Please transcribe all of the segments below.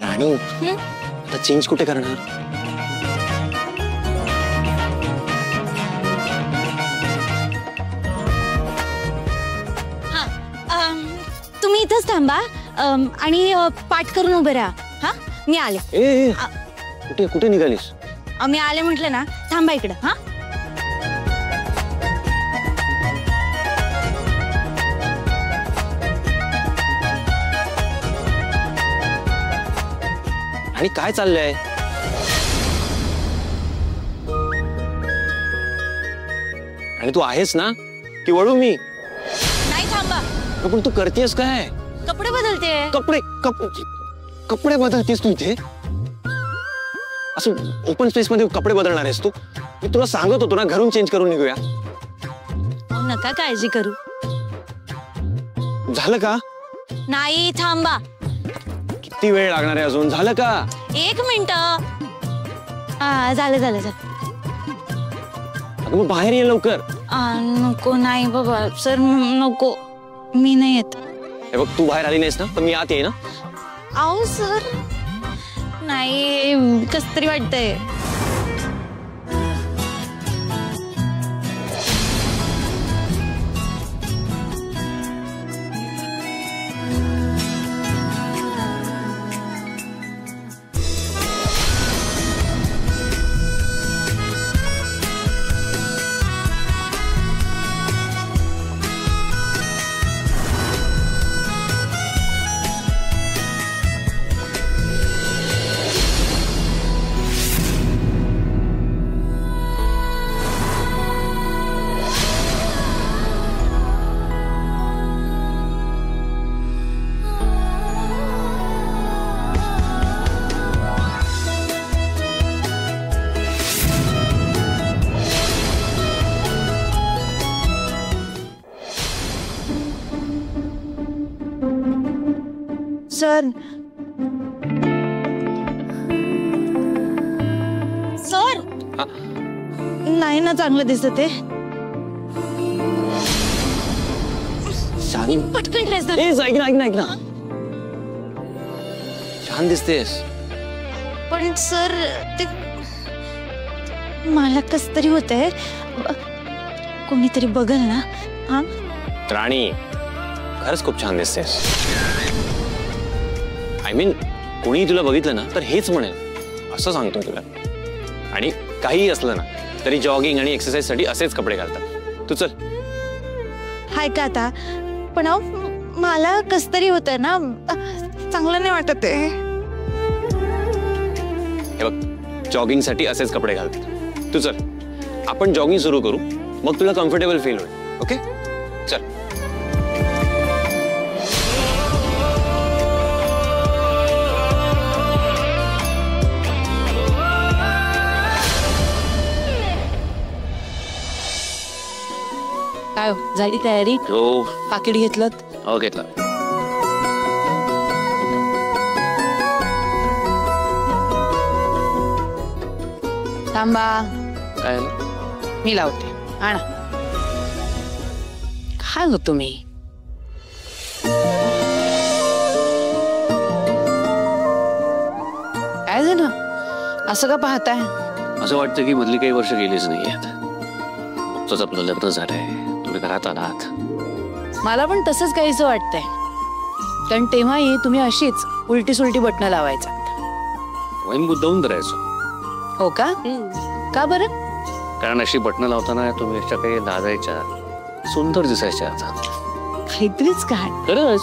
राणू आता चेंज कुठे करणार? तुम्ही इथंच थांबा आणि पाठ करून उभे राहा. हा मी आले. कुठे कुठे निघालीस? मी आले म्हटलं ना, थांबा इकडं. हा आणि काय चाललंय? आणि तू आहेस ना की वळू मी? नाही, थांबा. पण तू करतेस काय? कपडे बदलते. कपडे बदलतेस तू इथे? असं ओपन स्पेस मध्ये कपडे बदलणार आहेस तू? मी तुला सांगत होतो ना, घरून चेंज करून निघूया. नका काळजी करू. झालं का? नाही, थांबा. किती वेळ लागणार आहे अजून? झालं का? 1 मिनिट. झालं झालं झालं. अगं मग बाहेर ये लवकर. नको. नाही बाबा सर, नको. मी नाही येत. हे बघ, तू बाहेर आली नाहीस ना तर मी आत येईन ना. आओ सर, नाही, कसं तरी वाटतंय. सर, सर, नाही ना चांगलं दिसत आहे. पटकन ड्रेस घाल. ऐक ना. छान दिसतेस. पण सर, ते मला कस तरी होतंय. कोणीतरी बघल ना. हा राणी, खरंच खूप छान दिसतेस. आय मीन, कोणी तुला बघितलं ना तर हेच म्हणेल असं सांगतो तुला. आणि काहीही असलं ना तरी जॉगिंग आणि एक्सरसाइज साठी असेच कपडे घालतात. तू चल. हाय का आता? पण मला कस तरी होतंय ना, चांगलं नाही वाटत आहे. हे बघ, जॉगिंग साठी असेच कपडे घालतात. तू चल, आपण जॉगिंग सुरू करू, मग तुला कम्फर्टेबल फील होईल. ओके, चल. काय झाली तयारी? हो. पाकिट घेतलं? हो, घेतलं. थांबा. काय? मी लावते. आणा. काय हो तुम्ही? काय झालं? असं का पाहताय? असं वाटतं की मधली काही वर्ष गेलीच नाही आता. तुझं आपलं लग्न झालंय, तुम्ही घरात आलात. मला पण तसंच काहीसं वाटतंय. कारण तेव्हाही तुम्ही अशीच उलटी सुलटी बटणं लावायचा. वहीन मुद्दाहून धरायचो. हो का? का बरं? कारण अशी बटणं लावताना तुम्ही अशा काही लाजायच्या, सुंदर दिसायच्या. काहीतरीच काय. खरंच.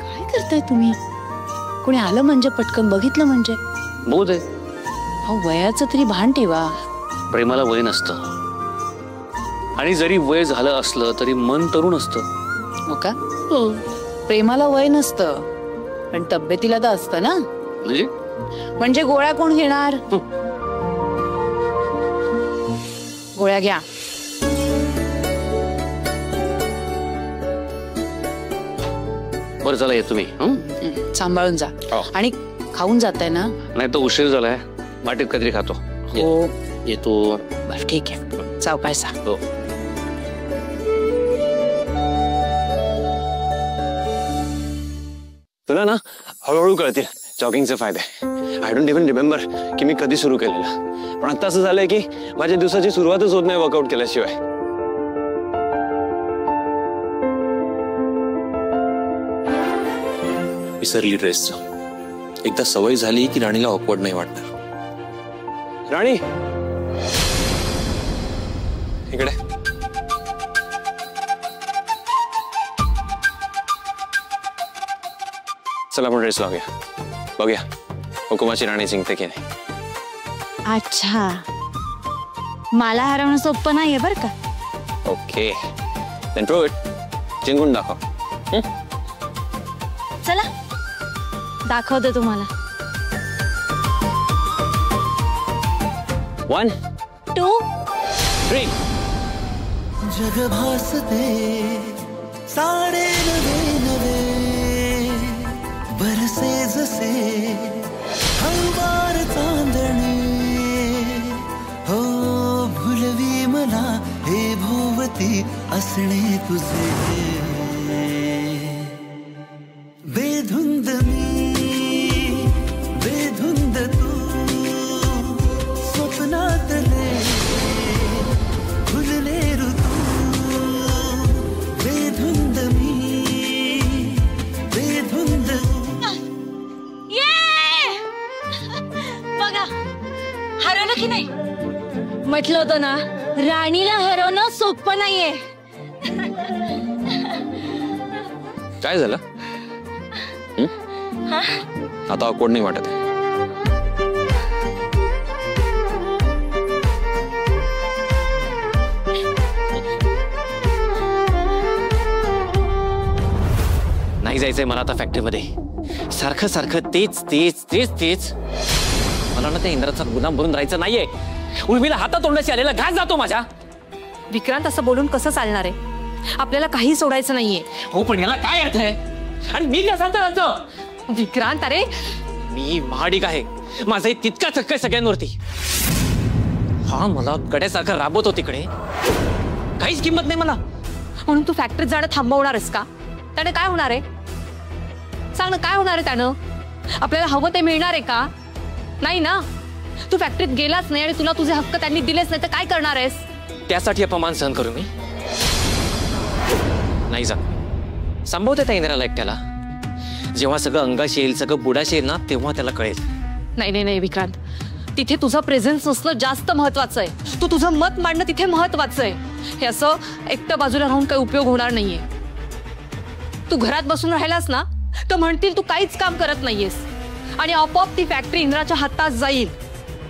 काय करताय तुम्ही? कोणी आलं म्हणजे पटकन, बघितलं म्हणजे? बहुत आहे. अहो, वयाचं तरी भान ठेवा. प्रेमाला वय नसतं. आणि जरी वय झालं असलं तरी मन तरुण असतं. हो का? प्रेमाला वय नसतं, पण तब्येतीला तर असतं ना. म्हणजे गोळ्या कोण घेणार? गोळ्या घ्या. बरं, चला येतो मी. सांभाळून जा. आणि खाऊन जाताय ना? नाही तर उशीर झालाय. वाटेत काहीतरी खातो. हो, येतो. बरं, ठीक आहे. सावकाश. हो. हळूहळू कळतील जॉगिंगचे फायदे. आय डोंट इव्हन रिमेंबर की मी कधी सुरू केलेलं, पण आता असं झालंय की माझ्या दिवसाची सुरुवातच होत नाही वर्कआउट केल्याशिवाय. विसरली ड्रेसचं. एकदा सवय झाली की राणीला ऑकवर्ड नाही वाटणार. राणी इकडे. चला आपण ड्रेस लावूया, बघूया हुकुमाची राणी जिंकते की नाही. अच्छा, मला हरवणं सोपं नाहीये बर का. Okay then prove it. जिंकून दाखव. चला दाखवते तुम्हाला. 1 2 3. जग भासते सारे नवे नवे, बरसे जसे हळुवार चांदणे. हो भुलवी मला हे भोवती असणे तुझे. बेधुंद मी बेधुंद तू, स्वप्नातले फुलले ऋतू. बेधुंद मी बेधुंद. बघा हरवलं की नाही. म्हटलं होतं ना, राणीला हरवणं सोपं नाहीये. काय झालं? आता ऑकवर्ड नाही वाटत. नाही जायचंय मला आता फॅक्टरीमध्ये. सारखं सारखं तेच तेच तेच तेच. मला ना त्या इंद्राचा गुलाम बनून राहायचं नाहीये. उर्मिला हातात तोंडाशी आलेला घास जातो माझ्या. विक्रांत असं बोलून कसं चालणार आहे? आपल्याला काही सोडायचं नाहीये. हो पण याला काय अर्थ आहे? आणि मी काय सांगतो विक्रांत, अरे मी महाडिक आहे. माझाही तितकाच हक्क आहे सगळ्यांवरती. हा मला गड्यासारखा राबवतो तिकडे, काहीच किंमत नाही मला. म्हणून तू फॅक्टरीत जाणं थांबवणारस का? त्याने काय होणार आहे? सांग ना, काय होणार आहे त्यानं? आपल्याला हवं ते मिळणार आहे का? नाही ना. तू फॅक्टरीत गेलाच नाही आणि तुला तुझे हक्क त्यांनी दिलेच नाही तर काय करणार आहेस? त्यासाठी अपमान सहन करू मी? नाही जा. संभवते त्या इंद्राला एकट्याला. जेव्हा सगळं अंगाशी येईल, सगळं बुडाशी येईल ना, तेव्हा त्याला कळेल. नाही नाही नाही विक्रांत, तिथे तुझं प्रेझेन्स नसणं जास्त महत्वाचं आहे. तू तुझं मत मांडणं तिथे महत्वाचं आहे. हे असं एकटं बाजूला राहून काही उपयोग होणार नाहीये. तू घरात बसून राहिलास ना तर म्हणतील तू काहीच काम करत नाहीयेस आणि आपोआप ती फॅक्टरी इंद्राच्या हातात जाईल.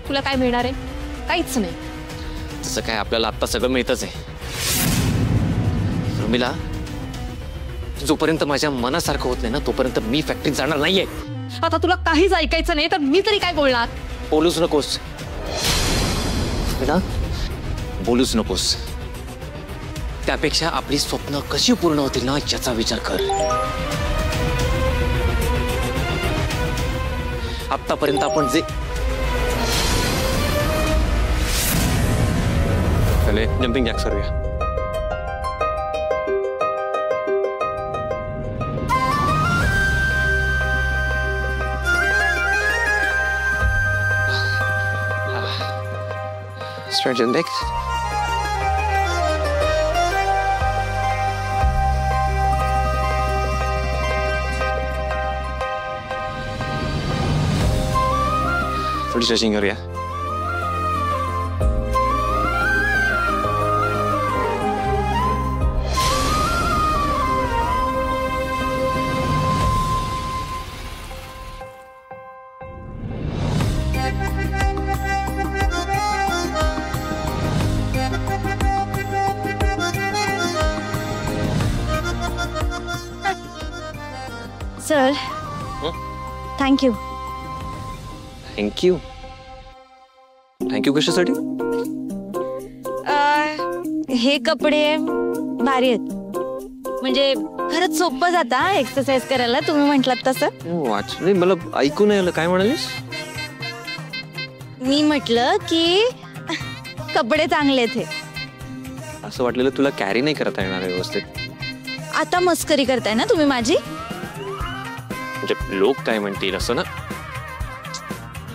तुला काय मिळणार आहे? काहीच नाही. तसं काय आपल्याला आता सगळं मिळतच आहे. उर्मिला, जोपर्यंत माझ्या मनासारखं होत नाही ना तोपर्यंत मी फॅक्टरीत जाणार नाहीये. आता तुला काहीच ऐकायचं नाही तर मी तरी काय बोलणार? बोलूच नकोस. बोलूच नकोस. त्यापेक्षा आपली स्वप्न कशी पूर्ण होतील ना याचा विचार कर. आतापर्यंत आपण जे चले जंपिंग जॅक्स करूया. Stretch and next. थोड़ी स्ट्रेचिंग करूया. Sir thank you. थँक्यू. थँक्यू कशासाठी? हे कपडे भारी आहेत. म्हणजे खरंच सोपं जाता एक्सरसाइज करायला तुम्ही म्हटलात तसं. वाचले मला ऐकू नाही आलं. काय म्हणालीस? मी म्हटलं की कपडे चांगले थे. असं वाटलेलं तुला कॅरी नाही करता येणार व्यवस्थित. आता मस्करी करताय ना तुम्ही माझी? म्हणजे लोक काय म्हणतील असं ना.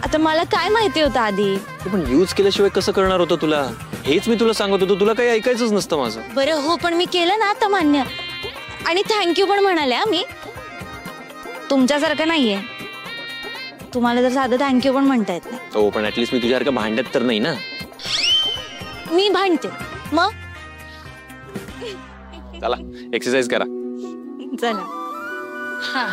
आता मला काय माहिती होतं आधी. पण यूज केल्याशिवाय कसं करणार होतं तुला? हेच मी तुला सांगत होतो, तुला काही ऐकायचंच नसतं माझं. बरं हो, पण मी केलं ना आता मान्य. आणि थँक्यू पण म्हणाले मी. तुमच्यासारखं नाहीये, तुम्हाला जर साधं थँक्यू पण म्हणता येत नाही. हो, पण ऍटलीस्ट मी तुझ्यासारखं भांडत तर नाही ना. मी भांडते मग. चला एक्सरसाइज करा. चला. हा.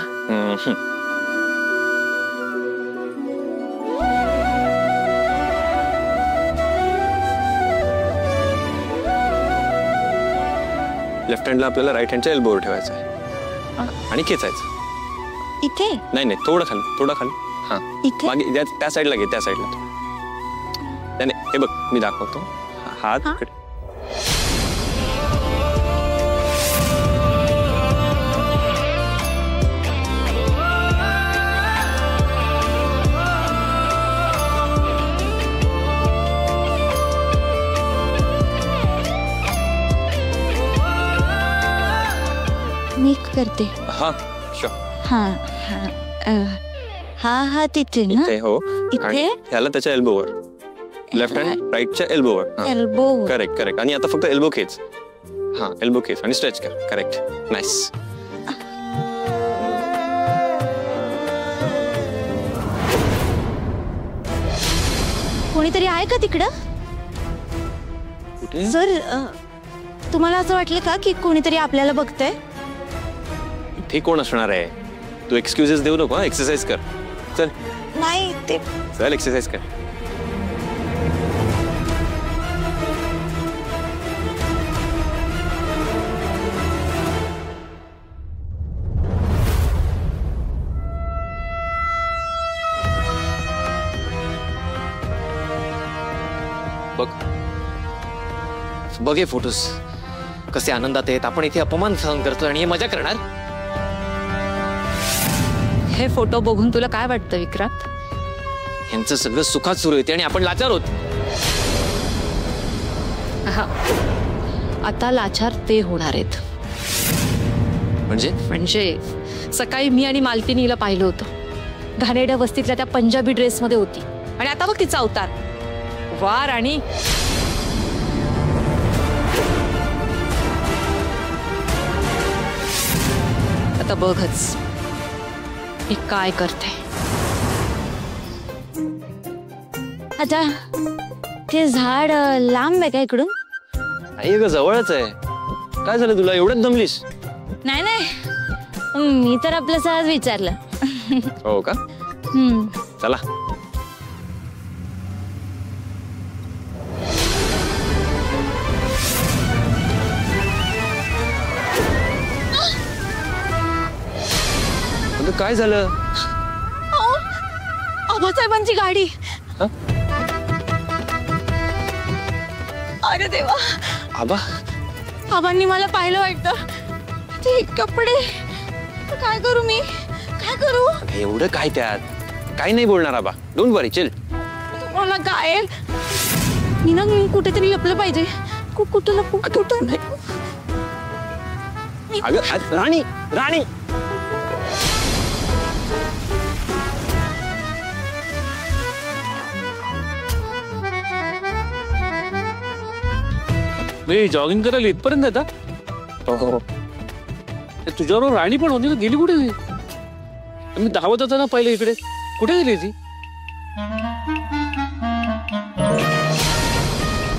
लेफ्ट हँडला आपल्याला राईट हँडच्या एल्बोवर ठेवायचं आहे आणि खेचायचं. इथे नाही नाही, थोडं खाली. हा इथे? मागे त्या साईडला घे, त्या साईडला. त्याने हे बघ, मी दाखवतो. हात इकडे. मी करते. हा शो. हा हा हा हा तिथे ना. इथे हो. इथे? आणि ह्याला त्याच्या एल्बोवर. लेफ्ट हँड राईटच्या एल्बोवर. एल्बो. करेक्ट. आणि आता फक्त एल्बो खेच. हा एल्बो खेच आणि स्ट्रेच कर. करेक्ट. नाईस. कोणीतरी आहे का तिकडं? कुठे? सर, तुम्हाला असं वाटलं का की कोणीतरी आपल्याला बघतंय? इथे कोण असणार आहे? तू एक्सक्युजेस देऊ नको. एक्सरसाइज कर. चल नाही ते. चल एक्सरसाइज कर. बघ हे फोटोज कसे आनंदात आहेत. आपण इथे अपमान सहन करतोय आणि हे मजा करणार. हे फोटो बघून तुला काय वाटतं विक्रांत? यांचं सगळं सुखात सुरू येते आणि आपण लाचार होत. हा, आता लाचार ते होणार आहेत. म्हणजे सकाळी मी आणि मालतीनीला पाहिलं होतं. घाणेरड्या वस्तीतल्या त्या पंजाबी ड्रेसमध्ये होती आणि आता बघ तिचा अवतार. वा राणी. आता बघच मी काय करते. आता ते झाड लांब आहे का इकडून? नाही ग, जवळच आहे. काय झालं तुला? एवढंच दमलीस? नाही नाही, मी तर आपलं सहज विचारलं. हो का? चला. काय झालं? आबासाहेबांची गाडी. अरे देवा. आबांनी मला पाहिलं वाटतं. ते कपडे. काय करू मी? काय करू? एवढं काय त्यात? काय नाही बोलणार आबा. Don't worry. चिल. मला काय मी ना कुठेतरी लपलं पाहिजे. कुठं लपू? कुठं नाही. अगं राणी. मी जॉगिंग करायला इथपर्यंत येता. हो. तुझ्याबरोबर राणी पण होती ना, गेली कुठे? मी धावत होता ना पहिले इकडे. कुठे गेली ती?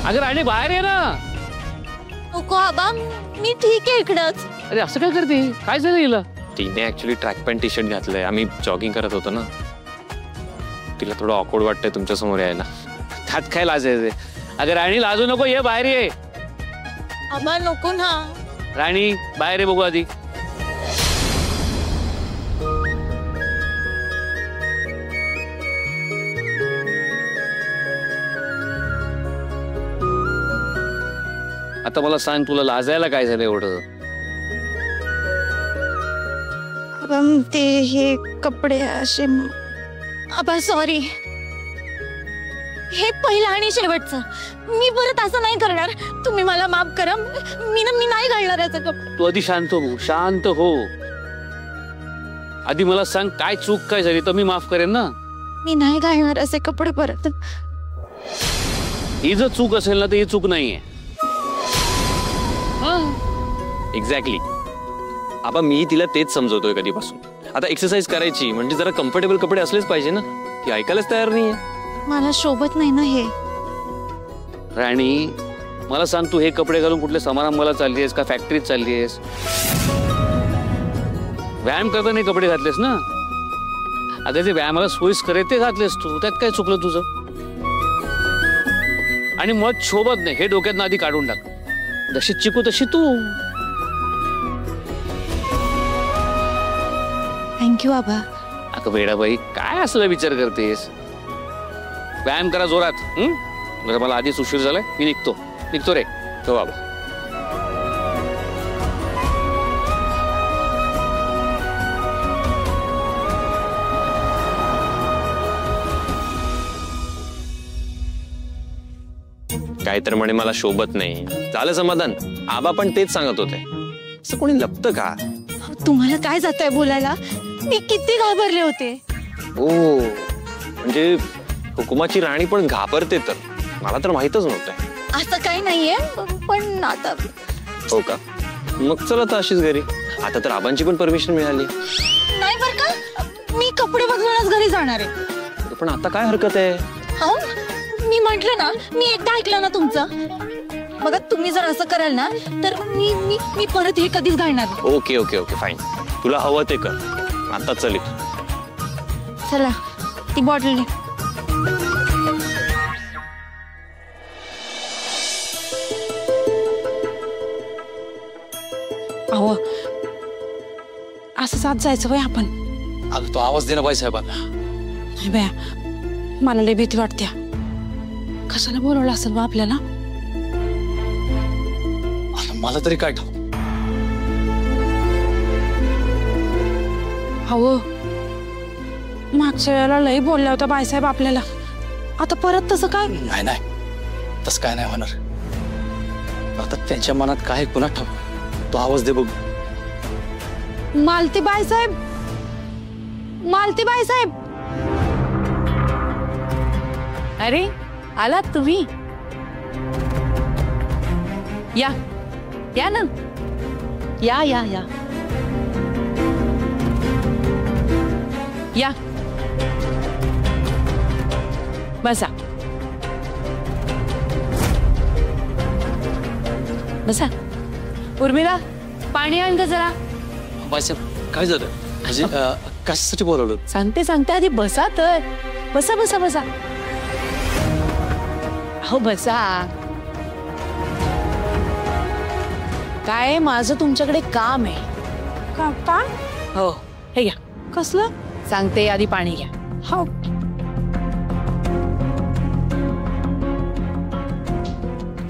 अगं राणी बाहेर ये ना. नको आबा, मी ठीक आहे इकडंच. अरे असं काय करते? काय झालं हिला? तिने actually track pant T shirt घातलंय. आम्ही जॉगिंग करत होतो ना. तिला थोडं ऑकवर्ड वाटतंय तुमच्या समोर यायला. त्यात काय लाजायचे? अगं राणी लाजू नको, ये बाहेर ये. आबा नको ना. राणी बाहेर ये, बघू आधी. आता मला सांग, तुला लाजायला काय झालं एवढं? ते हे कपडे असे. आबा सॉरी. हे पहिलं आणि शेवटचं. मी परत असं नाही करणार. तुम्ही मला माफ करा. मी नाही घालणार याचं कपडे. तू आधी शांत हो. आधी मला सांग काय चूक काय झाली तर मी माफ करेन ना. मी नाही घालणार असे कपडे परत. ही जर चूक असेल ना तर ही चूक नाहीये. एक्झॅक्टली. आबा मी तिला तेच समजवतोय कधीपासून. आता एक्सरसाइज करायची म्हणजे जरा कम्फर्टेबल कपडे असलेच पाहिजे ना. ती ऐकायलाच तयार नाहीये. मला शोभत नाही ना हे. राणी मला सांग तू हे कपडे घालून कुठल्या समारंभाला चालली आहेस का फॅक्टरीत चालली आहेस? व्यायाम करताना हे कपडे घातलेस ना. आता जे व्यायामाला सोयीस्कर आहे ते घातलेस तू. त्यात काय चुकलं तुझं? आणि मग शोभत नाही हे डोक्यात आधी काढून टाक. जशी चिकू तशी तू. थँक्यू आबा. अगं वेडाबाई काय असला विचार करतेस? व्यायाम करा जोरात. बरं मला आधीच उशीर झालाय. मी निघतो रे. तो बाबा. काय तर म्हणे मला शोभत नाही. झालं समाधान. आबा पण तेच सांगत होते. असं कोणी लपतं का? तुम्हाला काय जातंय बोलायला? मी किती घाबरले होते. हो म्हणजे हुकुमाची राणी पण घाबरते तर. मला तर माहितच नव्हतं. असं काही नाहीये पण आता. हो का? मग चला तर अशीच घरी. आता तर आबांची पण परमिशन मिळाली. नाही बर का मी कपडे बदलूनच घरी जाणार आहे. पण आता काय हरकत आहे? हो मी म्हंटल ना. मी एकदा ऐकलं ना तुमचं. बघा तुम्ही जर असं कराल ना तर मी मी मी परत हे कधीच घालणार नाही. Okay okay okay fine. तुला हवं ते कर. आता चल. चला ती बॉटल. अहो असं साथ जायचं वय आपण. अगं तो आवाज दे ना बाई साहेबांना. नाही बाया मला लय भीती वाटत्या. कशाला बोलवलं असेल बा आपल्याला? आता मला तरी काय ठाऊ. अहो मागच्या वेळेला लई बोलल्या होत्या बाईसाहेब आपल्याला. आता परत तसं काय? नाही नाही तसं काय नाही होणार. आता त्यांच्या मनात काय कुणा ठाऊ. तो आवाज दे बघ. मालती बाईसाहेब. मालती बाईसाहेब. अरे आलात तुम्ही. या या ना. या या या या बसा बसा. उर्मिला पाणी आण का जरा. बाई साहेब काय झालं म्हणजे कशासाठी बोलवलं? सांगते आधी बसा तर. बसा बसा बसा. हो बसा. काय माझं तुमच्याकडे काम आहे. का? हो हे घ्या. कसलं? सांगते आधी पाणी घ्या. हो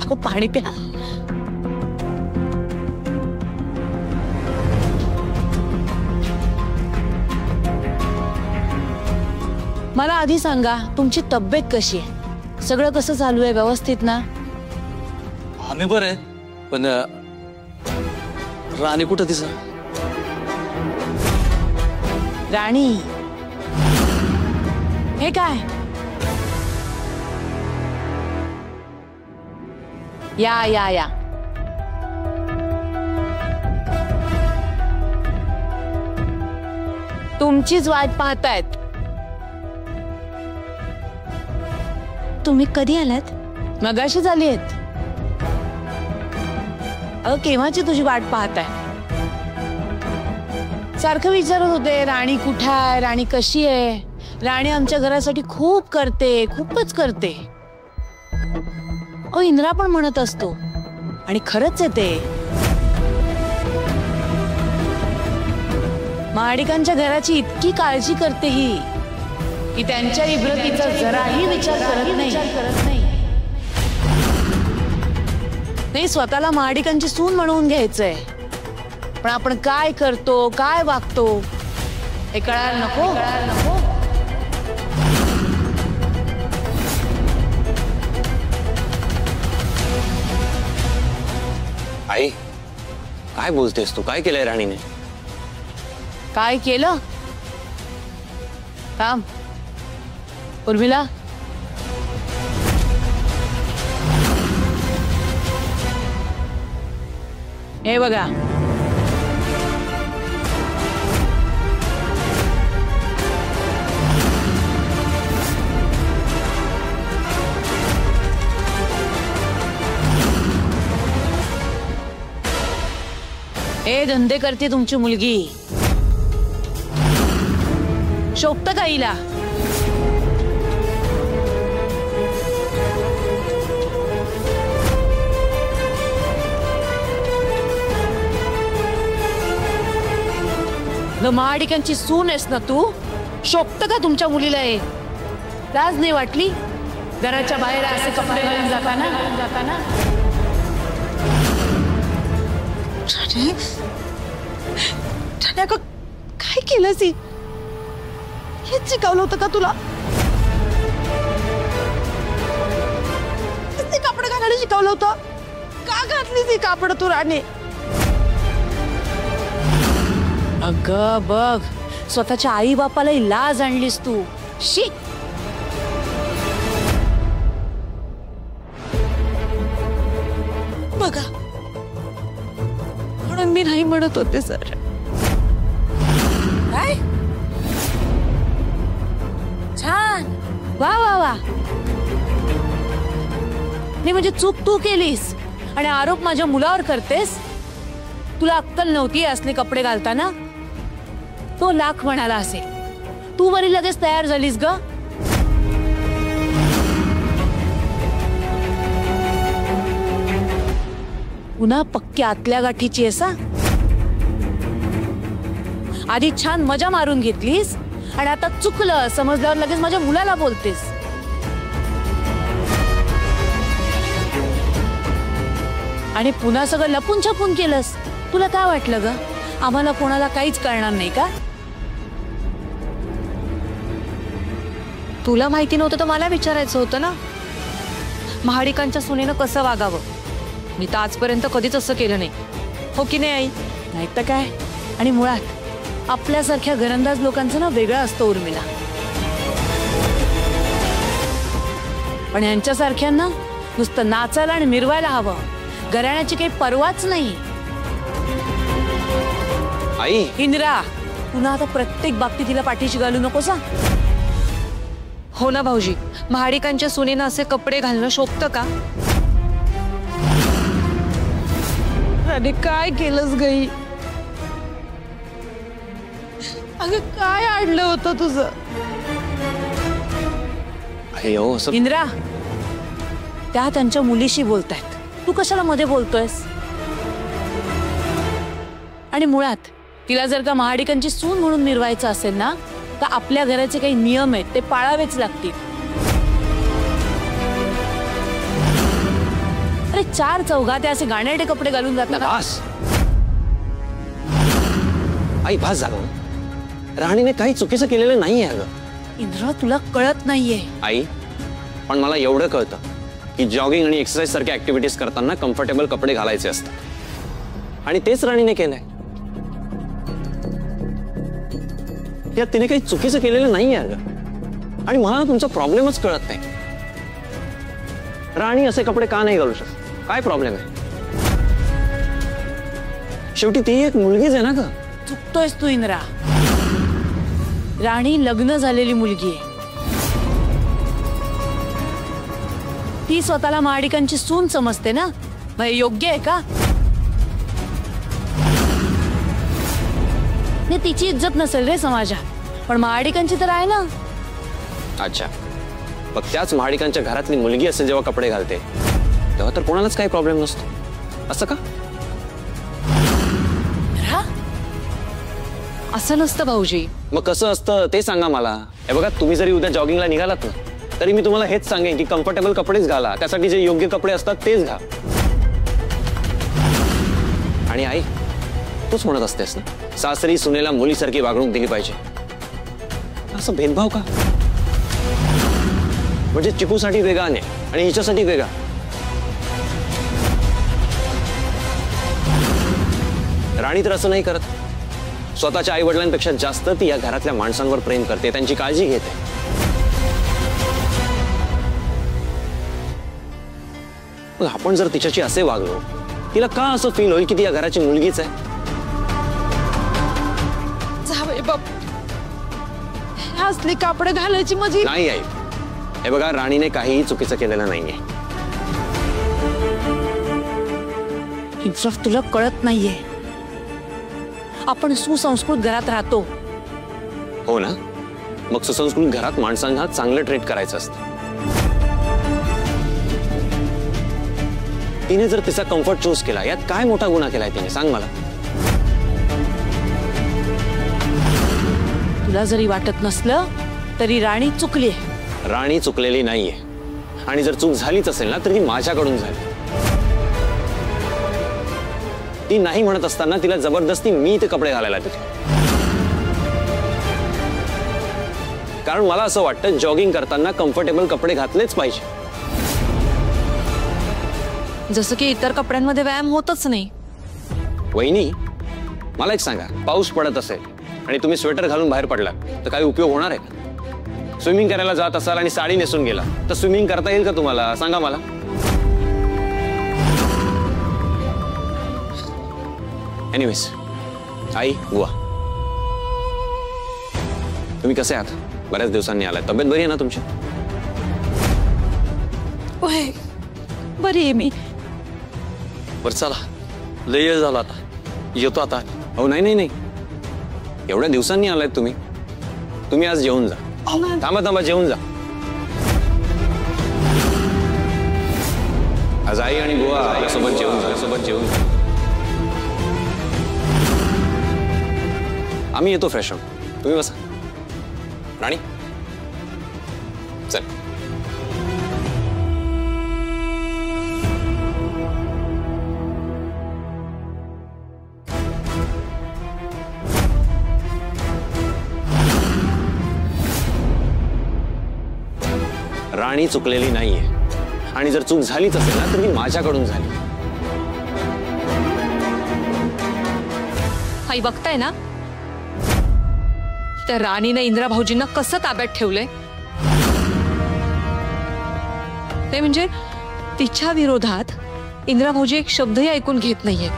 अहो पाणी प्या. मला आधी सांगा तुमची तब्येत कशी आहे? सगळं कसं चालू आहे? व्यवस्थित ना? आम्ही बरं आहे पण राणी कुठं तिचं? राणी हे काय? या या या. तुमचीच वाट पाहतायत. तुम्ही कधी आलात? मगाशी झाली आहेत. अगं केव्हाची तुझी वाट पाहताय. सारखं विचारत होते राणी कुठे आहे, राणी कशी आहे. राणी आमच्या घरासाठी खूप करते, खूपच करते. ओ इंद्रा पण म्हणत असतो आणि खरंच आहे ते. महाडिकांच्या घराची इतकी काळजी करते ही की त्यांच्या इब्रतीचा जराही विचार करत नाही. नाही स्वतःला महाडिकांची सून म्हणवून घ्यायचंय. पण आपण काय करतो, काय वागतो हे कळायला नको. आई काय बोलतेस तू? काय केलंय राणीने? काय केलं? थांब. उर्मिला, हे बघा, हे धंदे करते तुमची मुलगी. शोभत का हिला? महाडिकांची सून आहेस ना तू? शोभत का तुमच्या मुलीला? हे लाज नाही वाटली घराच्या बाहेर असे कपडे घालून जाताना? काय केलंस? हेच शिकवलं होतं का तुला? ते कापड घालायला शिकवलं होतं का? घातलीस ही कापड तू राणे? अगं बघ, स्वतःच्या आई बापाला लाज आणलीस तू. शी. बघा, म्हणून मी नाही म्हणत होते सर. काय छान, वा वा वा. नाही म्हणजे चूक तू केलीस आणि आरोप माझ्या मुलावर करतेस. तुला अक्कल नव्हती असले कपडे घालताना? तो लाख म्हणाला असेल, तू बरी लगेच तयार झालीस ग. पुन्हा पक्की आतल्या गाठीची असा. आधी छान मजा मारून घेतलीस आणि आता चुकलं समजल्यावर लगेच माझ्या मुलाला बोलतेस. आणि पुन्हा सगळं लपून छपून केलंस. तुला काय वाटलं ग, आम्हाला कोणाला काहीच कळणार नाही का? तुला माहिती नव्हतं तर मला विचारायचं होतं ना, महाडिकांच्या सुनेनं कसं वागावं. मी तर आजपर्यंत कधीच असं केलं नाही, हो की नाही आई? नाही तर काय. आणि मुळात आपल्यासारख्या घरंदाज लोकांचं ना वेगळं असतं उर्मिला. पण यांच्यासारख्यांना नुसतं नाचायला आणि मिरवायला हवं, घराण्याची काही परवाच नाही. आई, इंदिरा, पुन्हा आता प्रत्येक बाबतीत तिला पाठीशी घालू नकोस. हो ना भाऊजी, महाडिकांच्या सुनेनं असे कपडे घालणं शोभतं का? अरे काय केलंस गई? अगं काय आणलं होतं तुझं? आई हो, असं इंदिरा, त्या त्यांच्या मुलीशी बोलतायत, तू कशाला मध्ये बोलतोयस? आणि मुळात तिला जर का महाडिकांची सून म्हणून मिरवायचं असेल ना, तर आपल्या घराचे काही नियम आहेत ते पाळावेच लागतील. अरे चार चौघात असे गाण्याटे कपडे घालून जातात. भास, आई भास झालं. राणीने काही चुकीचं केलेलं नाहीये अगं. इंद्रा, तुला कळत नाहीये. आई, पण मला एवढं कळतं की जॉगिंग आणि एक्सरसाइज सारख्या ऍक्टिव्हिटीज करताना कम्फर्टेबल कपडे घालायचे असतात, आणि तेच राणीने केलंय. यात तिने काही चुकीचं केलेलं नाहीये अगं. आणि मला तुमचा प्रॉब्लेमच कळत नाही. राणी असे कपडे का नाही घालू शकत? काय प्रॉब्लेम आहे? शेवटी ती एक मुलगीच आहे ना ग. चुकतोयस तू इंद्रा. राणी लग्न झालेली मुलगी आहे. ती स्वतःला महाडिकांची सून समजते ना, मग योग्य आहे का? नाही, तिची इज्जत नसेल रे समाजात, पण महाडिकांची तर आहे ना. अच्छा, मग त्याच महाडिकांच्या घरातली मुलगी असेल जेव्हा कपडे घालते, तेव्हा तर कोणालाच काही प्रॉब्लेम नसतो, असं का? असं नसतं भाऊजी. मग कसं असतं ते सांगा मला. हे बघा, तुम्ही जरी उद्या जॉगिंगला निघालात ना, तरी मी तुम्हाला हेच सांगेन की कम्फर्टेबल कपडेच घाला. त्यासाठी जे योग्य कपडे असतात तेच घाला. आणि आई, तूच म्हणत असतेस ना, सासरी सुनेला मुलीसारखी वागणूक दिली पाहिजे. असं भेदभाव का? म्हणजे चिकूसाठी वेगळा नाही आणि हिच्यासाठी वेगळा. राणी तर असं नाही करत. स्वतःच्या आई वडिलांपेक्षा जास्त ती या घरातल्या माणसांवर प्रेम करते, त्यांची काळजी घेते. मग आपण जर तिच्याशी असे वागलो, तिला का असं फील होईल की ती या घराची मुलगीच आहे? जावई बाप, असली कापड घालायची माझी नाही आई. हे बघा, राणीने काहीही चुकीचं केलेलं नाहीये. इन्साफ तुला कळत नाहीये. आपण सुसंस्कृत घरात राहतो. हो ना, मग सुसंस्कृत घरात माणसांना चांगलं ट्रीट करायचं असतं. तिने जर तिचा कम्फर्ट चूज केला, यात काय मोठा गुन्हा केलाय तिने, सांग मला. तुला जरी वाटत नसलं तरी राणी चुकली. राणी चुकलेली नाहीये, आणि जर चूक झालीच असेल ना, तर ती माझ्याकडून झाली. ती नाही म्हणत असताना तिला जबरदस्ती मी ते कपडे घालायला दिले. कारण मला असं वाटतं जॉगिंग करताना कम्फर्टेबल कपडे घातलेच पाहिजे. जसं की इतर कपड्यांमध्ये व्यायाम होतच नाही. वहिनी, मला एक सांगा, पाऊस पडत असेल आणि तुम्ही स्वेटर घालून बाहेर पडला तर काही उपयोग होणार आहे का? स्विमिंग करायला जात असाल आणि साडी नेसून गेला तर स्विमिंग करता येईल का तुम्हाला, सांगा मला. एनिवेज, आई, बुवा, तुम्ही कसे आहात? बऱ्याच दिवसांनी आलाय. तब्येत बरी आहे ना तुमची? होय, बरी आहे मी. बरं चला, लय वेळ झाला, आता येतो आता. हो नाही नाही नाही, एवढ्या दिवसांनी आलायत तुम्ही. तुम्ही आज जेवून जा. थांबा थांबा, जेवून जा. आज आई आणि बुवा आपल्यासोबत जेवून जा, सोबत जेवून जा. आम्ही येतो फ्रेश होऊन. तुम्ही बसा. राणी चल. राणी चुकलेली नाहीये, आणि जर चूक झालीच असेल ना, तर ती माझ्याकडून झाली. आई बघताय ना, त्या राणीने इंदिरा भाऊजींना कसं ताब्यात ठेवलंय. ते म्हणजे तिच्या विरोधात इंदिरा भाऊजी एक शब्दही ऐकून घेत नाहीये.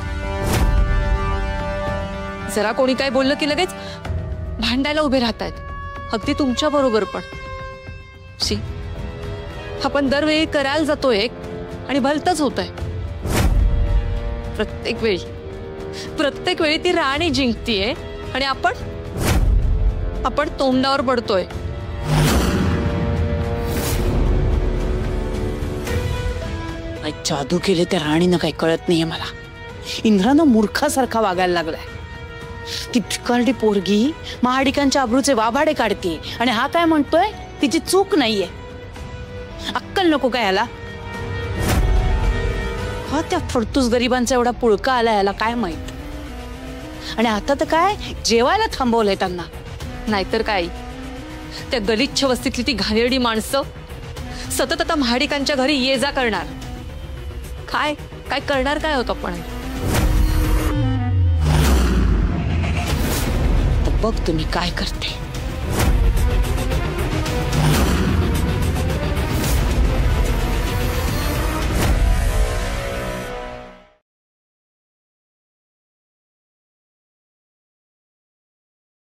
जरा कोणी काय बोललं की लगेच भांडायला उभे राहतायत, अगदी तुमच्या बरोबर. पण शी, आपण दरवेळी करायला जातोय एक आणि भलतच होतंय. प्रत्येक वेळी ती राणी जिंकतीये आणि आपण तोंडावर पडतोय. जादू केले त्या राणीनं काही कळत नाहीये मला. इंद्रानं मूर्खासारखा वागायला लागलाय. ती भिकारडी पोरगी महाडिकांच्या आबरूचे वाभाडे काढते आणि हा काय म्हणतोय तिची चूक नाहीये. अक्कल नको काय याला? हा, त्या फडतूस गरिबांचा एवढा पुळका आला याला काय माहित. आणि आता तर काय जेवायला थांबवलंय त्यांना. नाहीतर काय, त्या गलिच्छ वस्तीतली ती घाणेरडी माणसं सतत आता महाडिकांच्या घरी ये जा करणार. काय काय करणार काय होतं आपण? बघ तुम्ही काय करते.